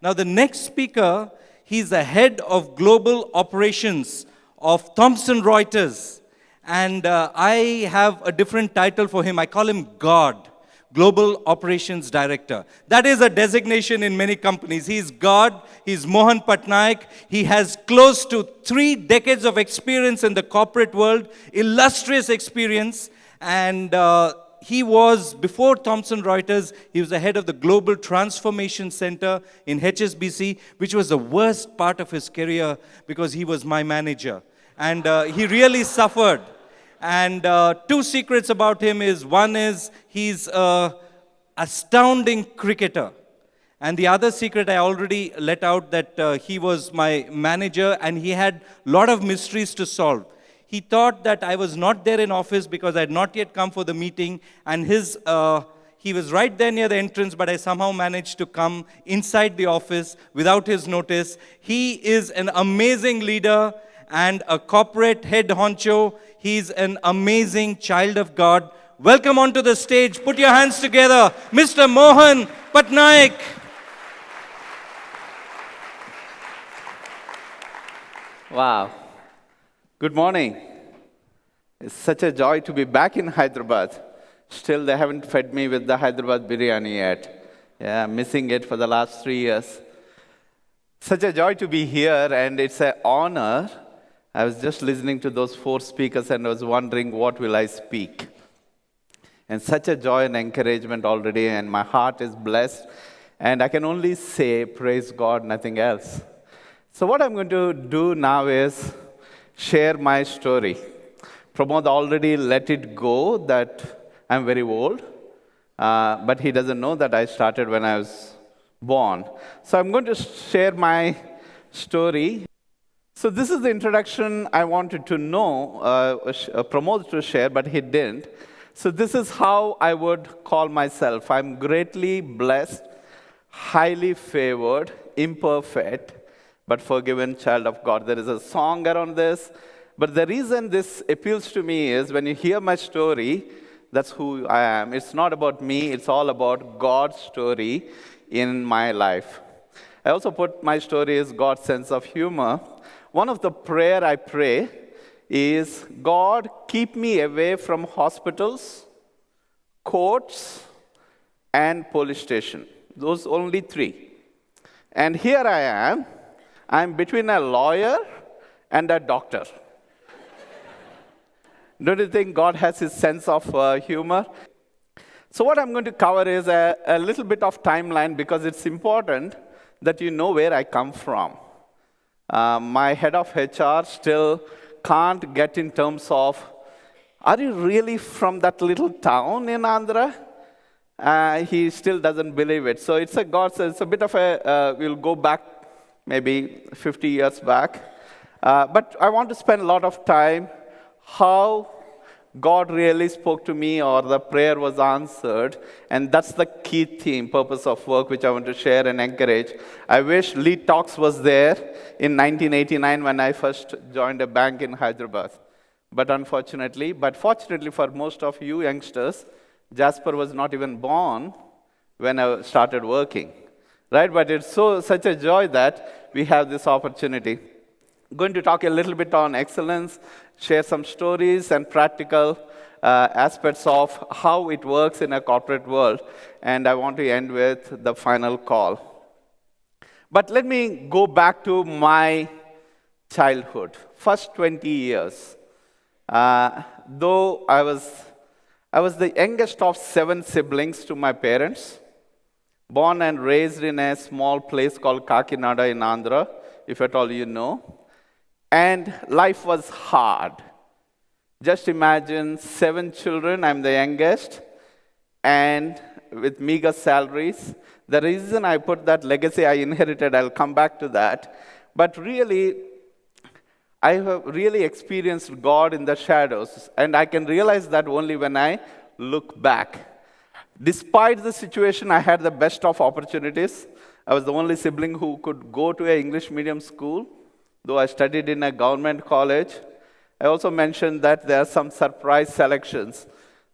Now, the next speaker, he's the head of global operations of Thomson Reuters. And I have a different title for him. I call him God, Global Operations Director. That is a designation in many companies. He's God. He's Mohan Patnaik. He has close to 3 decades of experience in the corporate world, illustrious experience. And he was, before Thomson Reuters, he was the head of the Global Transformation Center in HSBC, which was the worst part of his career because he was my manager. And he really suffered. And 2 secrets about him is, one is he's an astounding cricketer. And the other secret I already let out, that he was my manager and he had a lot of mysteries to solve. He thought that I was not there in office because I had not yet come for the meeting, and he was right there near the entrance, but I somehow managed to come inside the office without his notice. He is an amazing leader and a corporate head honcho. He's an amazing child of God. Welcome onto the stage. Put your hands together, Mr. Mohan Patnaik. Wow. Good morning. It's such a joy to be back in Hyderabad. Still, they haven't fed me with the Hyderabad biryani yet. Yeah, I'm missing it for the last 3 years. Such a joy to be here, and it's an honor. I was just listening to those 4 speakers, and I was wondering, what will I speak? And such a joy and encouragement already, and my heart is blessed. And I can only say, praise God, nothing else. So what I'm going to do now is share my story. Pramod already let it go that I'm very old, but he doesn't know that I started when I was born. So I'm going to share my story. So this is the introduction I wanted to know, Pramod to share, but he didn't. So this is how I would call myself. I'm greatly blessed, highly favored, imperfect, but forgiven child of God. There is a song around this. But the reason this appeals to me is when you hear my story, that's who I am. It's not about me. It's all about God's story in my life. I also put my story as God's sense of humor. One of the prayer I pray is, God, keep me away from hospitals, courts, and police station. Those only 3. And here I am. I'm between a lawyer and a doctor. Don't you think God has his sense of humor? So what I'm going to cover is a little bit of timeline, because it's important that you know where I come from. My head of HR still can't get in terms of, are you really from that little town in Andhra? He still doesn't believe it. So it's a bit of a, we'll go back maybe 50 years back. But I want to spend a lot of time how God really spoke to me, or the prayer was answered. And that's the key theme, purpose of work, which I want to share and encourage. I wish LeadTalks was there in 1989 when I first joined a bank in Hyderabad. But fortunately for most of you youngsters, Jasper was not even born when I started working. Right? But it's such a joy that we have this opportunity. I'm going to talk a little bit on excellence, share some stories and practical aspects of how it works in a corporate world. And I want to end with the final call. But let me go back to my childhood, first 20 years. Though I was the youngest of 7 siblings to my parents, born and raised in a small place called Kakinada in Andhra, if at all you know. And life was hard. Just imagine 7 children, I'm the youngest, and with meager salaries. The reason I put that legacy I inherited, I'll come back to that. But really, I have really experienced God in the shadows, and I can realize that only when I look back. Despite the situation, I had the best of opportunities. I was the only sibling who could go to an English medium school, though I studied in a government college. I also mentioned that there are some surprise selections.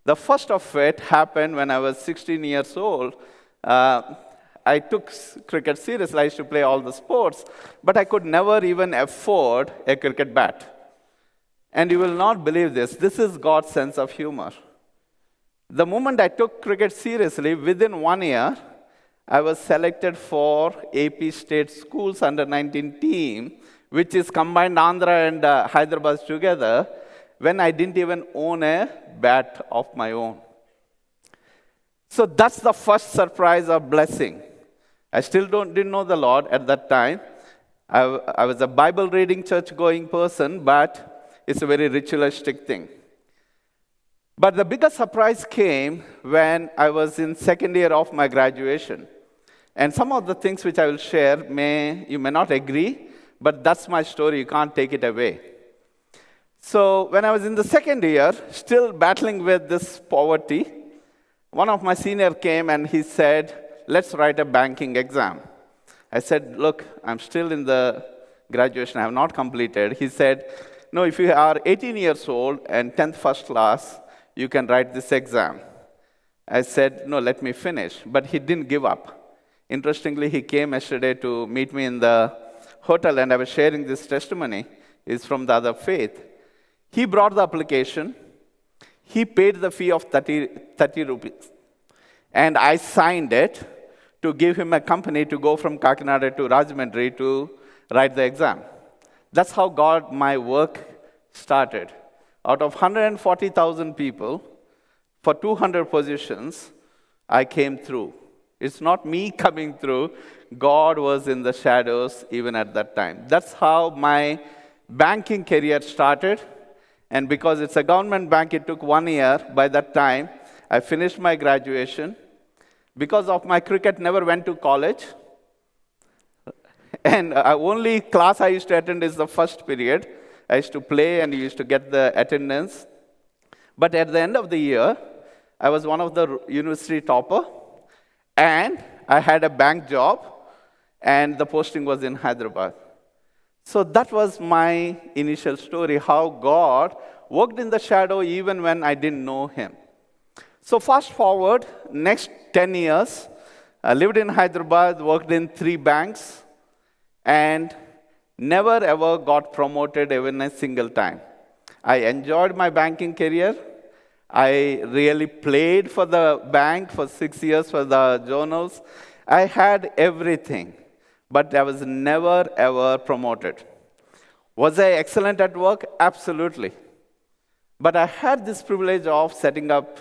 The first of it happened when I was 16 years old. I took cricket seriously. I used to play all the sports, but I could never even afford a cricket bat. And you will not believe this. This is God's sense of humor. The moment I took cricket seriously, within 1 year, I was selected for AP State Schools Under-19 team, which is combined Andhra and Hyderabad together, when I didn't even own a bat of my own. So that's the first surprise of blessing. I still didn't know the Lord at that time. I was a Bible-reading, church-going person, but it's a very ritualistic thing. But the biggest surprise came when I was in second year of my graduation. And some of the things which I will share, you may not agree, but that's my story. You can't take it away. So when I was in the second year, still battling with this poverty, one of my senior came and he said, let's write a banking exam. I said, look, I'm still in the graduation. I have not completed. He said, no, if you are 18 years old and 10th first class, you can write this exam. I said, no, let me finish. But he didn't give up. Interestingly, he came yesterday to meet me in the hotel, and I was sharing this testimony. It's from the other faith. He brought the application. He paid the fee of 30 rupees. And I signed it to give him a company to go from Kakinada to Rajahmundry to write the exam. That's how my work started. Out of 140,000 people, for 200 positions, I came through. It's not me coming through. God was in the shadows even at that time. That's how my banking career started. And because it's a government bank, it took 1 year. By that time, I finished my graduation. Because of my cricket, never went to college. And only class I used to attend is the first period. I used to play and used to get the attendance. But at the end of the year, I was one of the university topper. And I had a bank job. And the posting was in Hyderabad. So that was my initial story, how God worked in the shadow even when I didn't know him. So fast forward, next 10 years, I lived in Hyderabad, worked in 3 banks, and never ever got promoted even a single time. I enjoyed my banking career. I really played for the bank for 6 years for the journals. I had everything, but I was never ever promoted. Was I excellent at work? Absolutely. But I had this privilege of setting up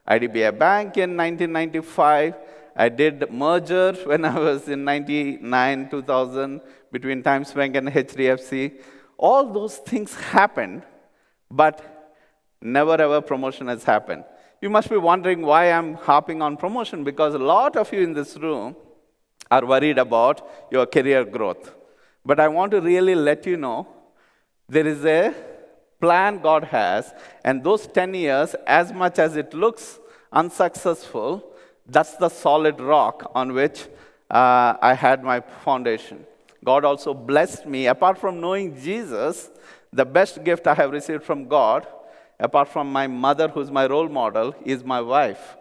IDBI Bank in 1995. I did merger when I was in 99, 2000, between Times Bank and HDFC. All those things happened, but never ever promotion has happened. You must be wondering why I'm harping on promotion, because a lot of you in this room are worried about your career growth. But I want to really let you know there is a plan God has, and those 10 years, as much as it looks unsuccessful, that's the solid rock on which I had my foundation. God also blessed me. Apart from knowing Jesus, the best gift I have received from God, apart from my mother, who's my role model, is my wife.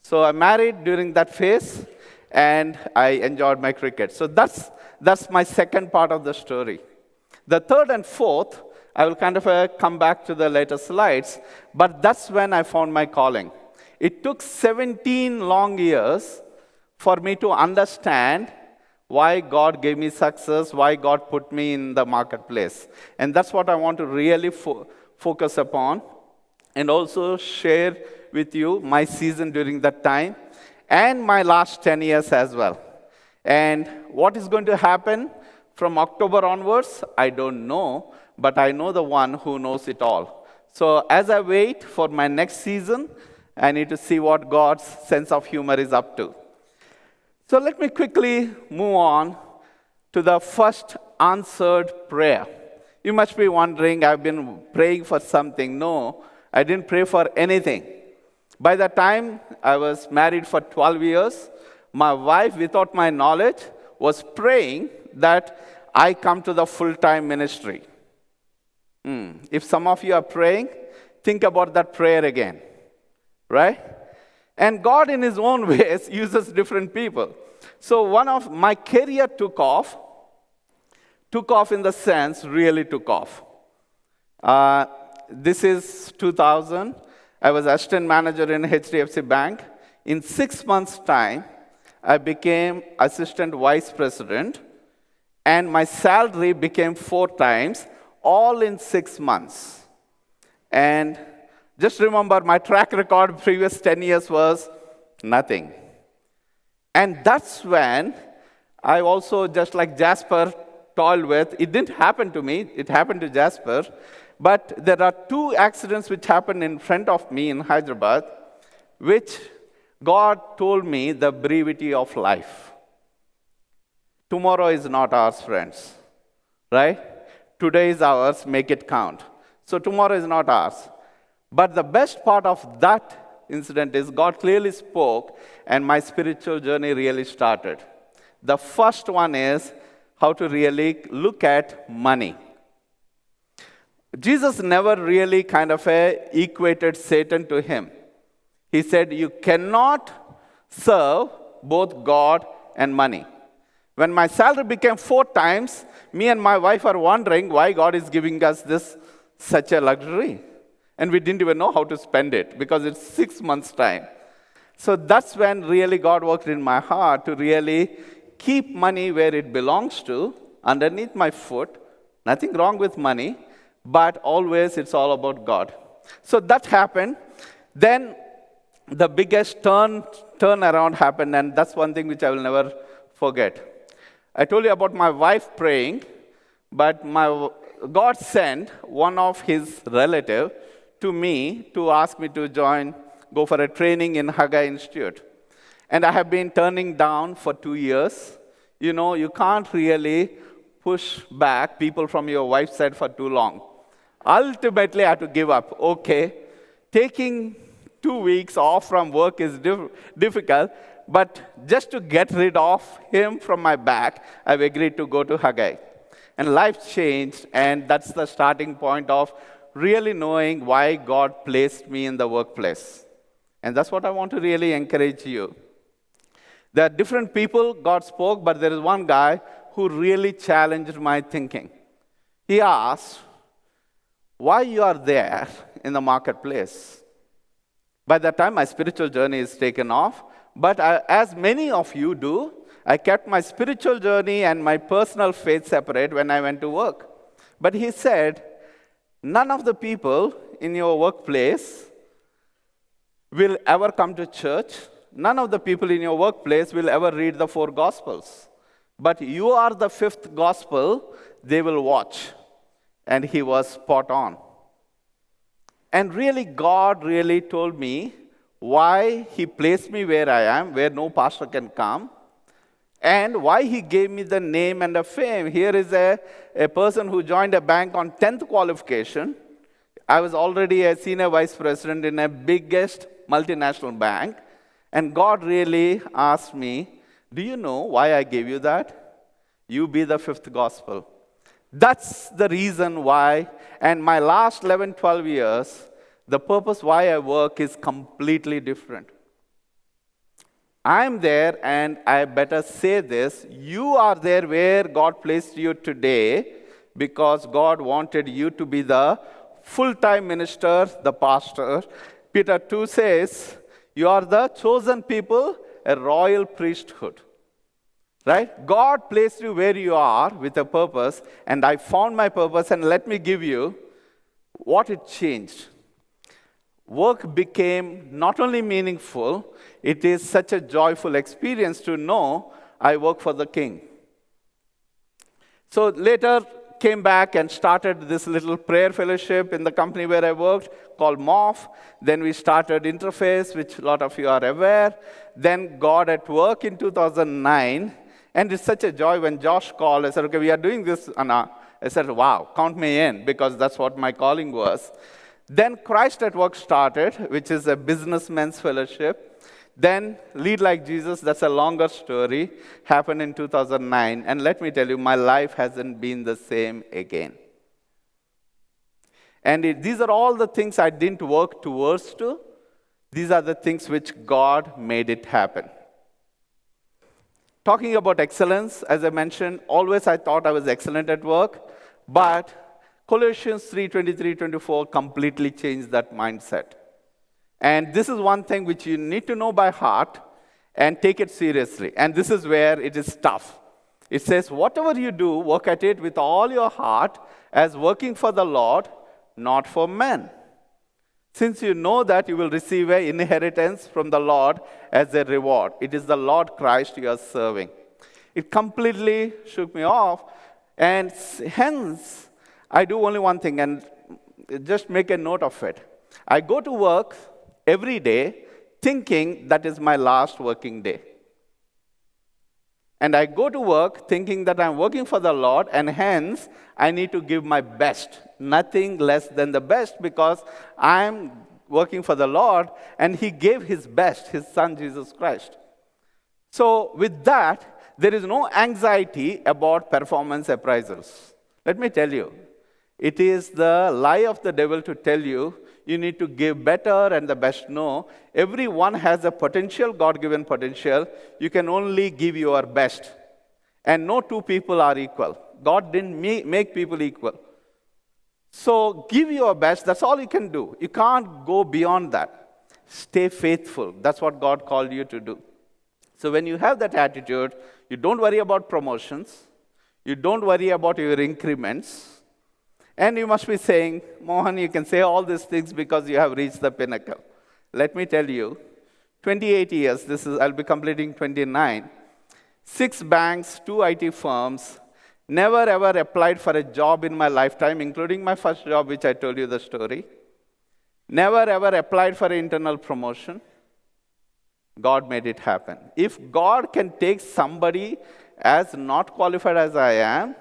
So I married during that phase, and I enjoyed my cricket. So that's my second part of the story. The third and fourth, I will kind of come back to the later slides, but that's when I found my calling. It took 17 long years for me to understand why God gave me success, why God put me in the marketplace. And that's what I want to really focus upon, and also share with you my season during that time, and my last 10 years as well. And what is going to happen from October onwards, I don't know, but I know the one who knows it all. So as I wait for my next season, I need to see what God's sense of humor is up to. So let me quickly move on to the first answered prayer. You must be wondering, I've been praying for something. No, I didn't pray for anything. By the time I was married for 12 years, my wife, without my knowledge, was praying that I come to the full-time ministry. If some of you are praying, think about that prayer again, right? And God, in his own ways, uses different people. So one of my career took off in the sense, really took off. This is 2000. I was assistant manager in HDFC Bank. In 6 months' time, I became assistant vice president, and my salary became 4 times, all in 6 months. And just remember, my track record previous 10 years was nothing. And that's when I also, just like Jasper toiled with, it didn't happen to me, it happened to Jasper. But there are 2 accidents which happened in front of me in Hyderabad, which God told me the brevity of life. Tomorrow is not ours, friends. Right? Today is ours, make it count. So tomorrow is not ours. But the best part of that incident is God clearly spoke, and my spiritual journey really started. The first one is how to really look at money. Jesus never really kind of equated Satan to him. He said, you cannot serve both God and money. When my salary became 4 times, me and my wife are wondering why God is giving us this such a luxury. And we didn't even know how to spend it because it's 6 months' time. So that's when really God worked in my heart to really keep money where it belongs to, underneath my foot. Nothing wrong with money, but always it's all about God. So that happened. Then the biggest turnaround happened, and that's one thing which I will never forget. I told you about my wife praying, but God sent one of his relatives to me to ask me to go for a training in Haggai Institute. And I have been turning down for 2 years. You know, you can't really push back people from your wife's side for too long. Ultimately, I had to give up. Okay, taking 2 weeks off from work is difficult, but just to get rid of him from my back, I've agreed to go to Haggai. And life changed, and that's the starting point of really knowing why God placed me in the workplace. And that's what I want to really encourage you. There are different people God spoke, but there is one guy who really challenged my thinking. He asked, why you are there in the marketplace? By that time, my spiritual journey is taken off, but as many of you do, I kept my spiritual journey and my personal faith separate when I went to work. But he said, none of the people in your workplace will ever come to church. None of the people in your workplace will ever read the 4 Gospels. But you are the 5th Gospel they will watch. And he was spot on. And really, God really told me why he placed me where I am, where no pastor can come, and why he gave me the name and the fame. Here is a person who joined a bank on 10th qualification. I was already a senior vice president in a biggest multinational bank. And God really asked me, do you know why I gave you that? You be the 5th Gospel. That's the reason why. And my last 11, 12 years, the purpose why I work is completely different. I'm there, and I better say this, you are there where God placed you today because God wanted you to be the full-time minister, the pastor. Peter 2 says, you are the chosen people, a royal priesthood. Right? God placed you where you are with a purpose, and I found my purpose, and let me give you what it changed. Work became not only meaningful, it is such a joyful experience to know I work for the King. So later, came back and started this little prayer fellowship in the company where I worked called MOF. Then we started Interface, which a lot of you are aware. Then God at Work in 2009. And it's such a joy when Josh called. I said, okay, we are doing this, Anna. I said, wow, count me in, because that's what my calling was. Then Christ at Work started, which is a businessman's fellowship. Then Lead Like Jesus, that's a longer story, happened in 2009. And let me tell you, my life hasn't been the same again. And these are all the things I didn't work towards to. These are the things which God made it happen. Talking about excellence, as I mentioned, always I thought I was excellent at work, but Colossians 3:23-24 completely changed that mindset. And this is one thing which you need to know by heart and take it seriously. And this is where it is tough. It says, whatever you do, work at it with all your heart as working for the Lord, not for men. Since you know that you will receive an inheritance from the Lord as a reward. It is the Lord Christ you are serving. It completely shook me off. And hence, I do only one thing, and just make a note of it. I go to work every day thinking that is my last working day. And I go to work thinking that I'm working for the Lord, and hence I need to give my best, nothing less than the best, because I'm working for the Lord, and He gave His best, His Son, Jesus Christ. So with that, there is no anxiety about performance appraisals. Let me tell you, it is the lie of the devil to tell you, you need to give better and the best. No, everyone has a potential, God-given potential. You can only give your best. And no two people are equal. God didn't make people equal. So give your best, that's all you can do. You can't go beyond that. Stay faithful, that's what God called you to do. So when you have that attitude, you don't worry about promotions. You don't worry about your increments. And you must be saying, Mohan, you can say all these things because you have reached the pinnacle. Let me tell you, 28 years, I'll be completing 29, 6 banks, 2 IT firms, never ever applied for a job in my lifetime, including my first job, which I told you the story. Never ever applied for an internal promotion. God made it happen. If God can take somebody as not qualified as I am,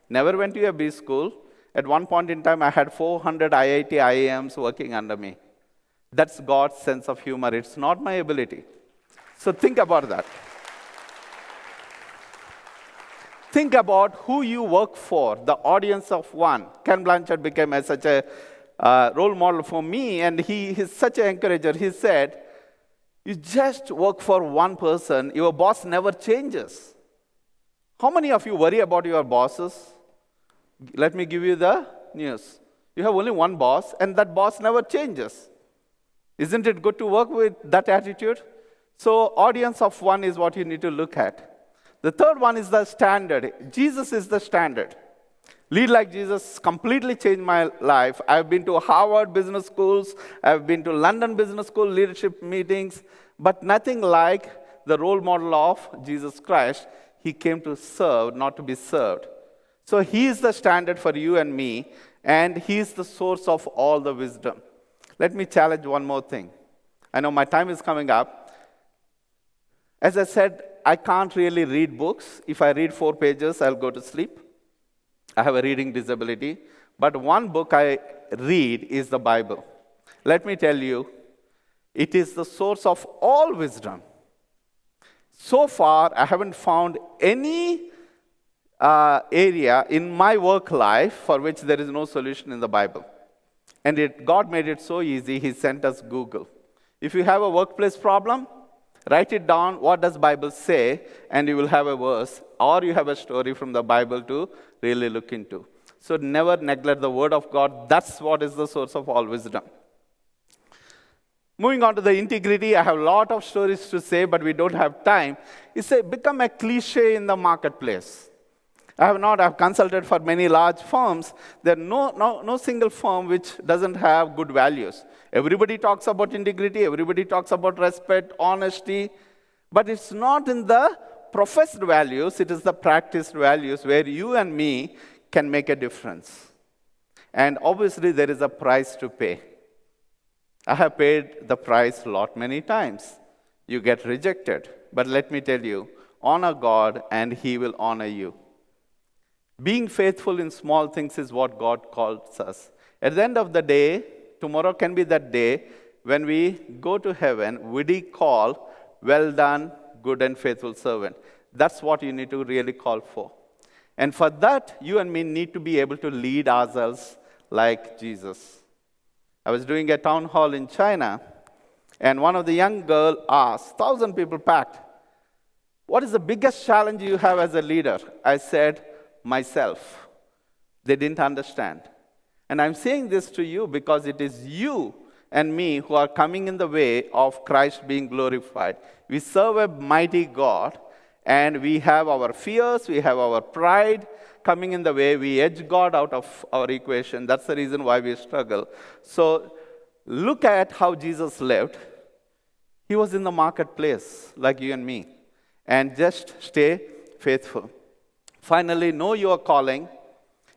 never went to a B school. At one point in time, I had 400 IIT IIMs working under me. That's God's sense of humor. It's not my ability. So think about that. Think about who you work for, the audience of one. Ken Blanchard became such a role model for me, and he is such an encourager. He said, you just work for one person, your boss never changes. How many of you worry about your bosses? Let me give you the news. You have only one boss, and that boss never changes. Isn't it good to work with that attitude? So, audience of one is what you need to look at. The third one is the standard. Jesus is the standard. Lead Like Jesus completely changed my life. I've been to Harvard business schools. I've been to London business school leadership meetings, but nothing like the role model of Jesus Christ. He came to serve, not to be served. So He is the standard for you and me, and He is the source of all the wisdom. Let me challenge one more thing. I know my time is coming up. As I said, I can't really read books. If I read 4 pages, I'll go to sleep. I have a reading disability. But one book I read is the Bible. Let me tell you, it is the source of all wisdom. So far, I haven't found any area in my work life for which there is no solution in the Bible. And God made it so easy, He sent us Google. If you have a workplace problem, write it down, what does Bible say, and you will have a verse, or you have a story from the Bible to really look into. So never neglect the Word of God. That's what is the source of all wisdom. Moving on to the integrity, I have a lot of stories to say, but we don't have time. It's become a cliche in the marketplace. I've consulted for many large firms. There are no single firm which doesn't have good values. Everybody talks about integrity, everybody talks about respect, honesty, but it's not in the professed values, it is the practiced values where you and me can make a difference. And obviously there is a price to pay. I have paid the price many times. You get rejected. But let me tell you, honor God and He will honor you. Being faithful in small things is what God calls us. At the end of the day, tomorrow can be that day when we go to heaven, would He call, well done, good and faithful servant. That's what you need to really call for. And for that, you and me need to be able to lead ourselves like Jesus. I was doing a town hall in China, and one of the young girls asked, 1,000 people packed, what is the biggest challenge you have as a leader? I said, myself. They didn't understand. And I'm saying this to you because it is you and me who are coming in the way of Christ being glorified. We serve a mighty God, and we have our fears, we have our pride coming in the way. We edge God out of our equation. That's the reason why we struggle. So look at how Jesus lived. He was in the marketplace like you and me. And just stay faithful. Finally, know your calling.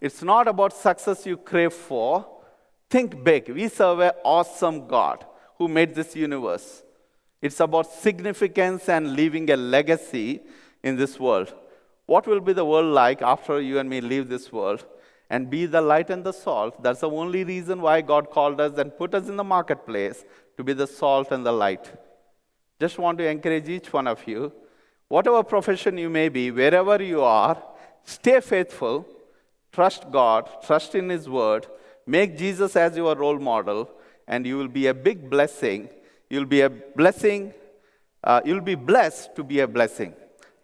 It's not about success you crave for. Think big. We serve an awesome God who made this universe. It's about significance and leaving a legacy in this world. What will be the world like after you and me leave this world? And be the light and the salt. That's the only reason why God called us and put us in the marketplace, to be the salt and the light. Just want to encourage each one of you, whatever profession you may be, wherever you are, stay faithful, trust God, trust in His Word, make Jesus as your role model, and you will be a big blessing. You'll be a blessing. You'll be blessed to be a blessing.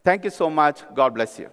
Thank you so much. God bless you.